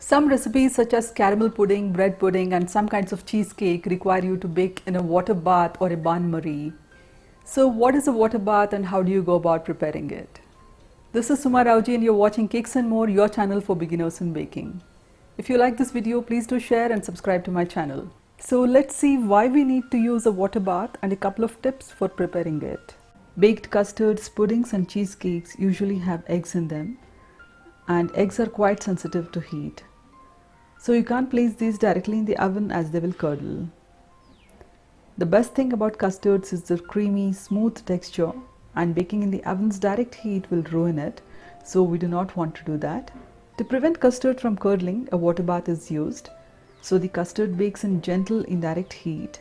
Some recipes such as caramel pudding, bread pudding and some kinds of cheesecake require you to bake in a water bath or a bain-marie. So what is a water bath and how do you go about preparing it? This is Suma Rauji and you're watching Cakes and More, your channel for beginners in baking. If you like this video, please do share and subscribe to my channel. So let's see why we need to use a water bath and a couple of tips for preparing it. Baked custards, puddings and cheesecakes usually have eggs in them, and eggs are quite sensitive to heat. So you can't place these directly in the oven as they will curdle. The best thing about custards is their creamy, smooth texture, and baking in the oven's direct heat will ruin it, so we do not want to do that. To prevent custard from curdling, a water bath is used, so the custard bakes in gentle indirect heat.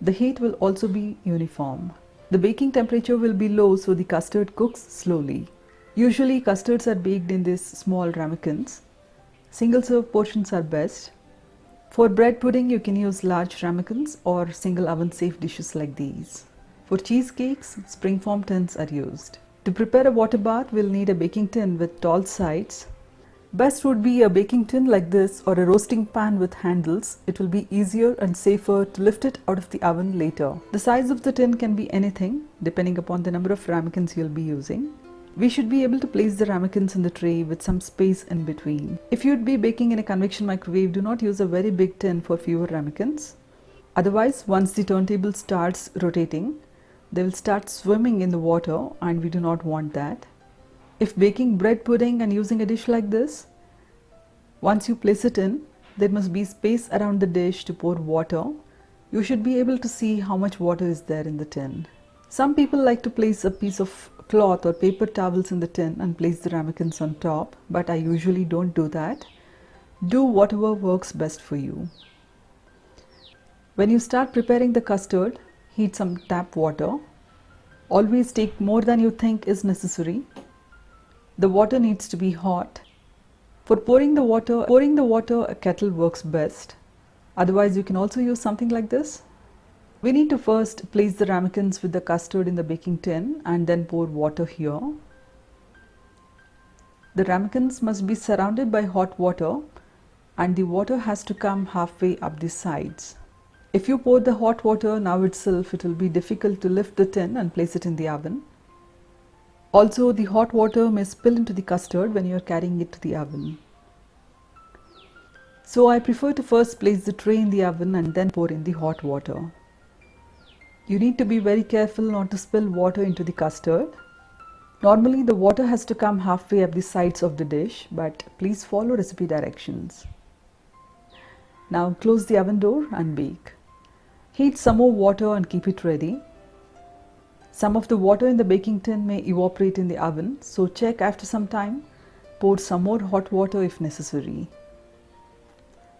The heat will also be uniform. The baking temperature will be low, so the custard cooks slowly. Usually custards are baked in these small ramekins. Single serve portions are best. For bread pudding, you can use large ramekins or single oven safe dishes like these. For cheesecakes, springform tins are used. To prepare a water bath, we'll need a baking tin with tall sides. Best would be a baking tin like this or a roasting pan with handles. It will be easier and safer to lift it out of the oven later. The size of the tin can be anything depending upon the number of ramekins you'll be using. We should be able to place the ramekins in the tray with some space in between. If you'd be baking in a convection microwave, do not use a very big tin for fewer ramekins. Otherwise, once the turntable starts rotating, they will start swimming in the water and we do not want that. If baking bread pudding and using a dish like this, once you place it in, there must be space around the dish to pour water. You should be able to see how much water is there in the tin. Some people like to place a piece of cloth or paper towels in the tin and place the ramekins on top, but I usually don't do that. Do whatever works best for you. When you start preparing the custard, heat some tap water. Always take more than you think is necessary. The water needs to be hot. For pouring the water, a kettle works best. Otherwise, you can also use something like this. We need to first place the ramekins with the custard in the baking tin and then pour water here. The ramekins must be surrounded by hot water and the water has to come halfway up the sides. If you pour the hot water now itself, it will be difficult to lift the tin and place it in the oven. Also, the hot water may spill into the custard when you are carrying it to the oven. So I prefer to first place the tray in the oven and then pour in the hot water. You need to be very careful not to spill water into the custard. Normally the water has to come halfway up the sides of the dish, but please follow recipe directions. Now close the oven door and bake. Heat some more water and keep it ready. Some of the water in the baking tin may evaporate in the oven, so check after some time. Pour some more hot water if necessary.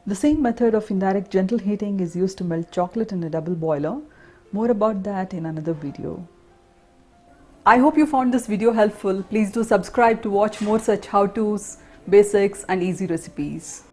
The same method of indirect gentle heating is used to melt chocolate in a double boiler. More about that in another video. I hope you found this video helpful. Please do subscribe to watch more such how-tos, basics and easy recipes.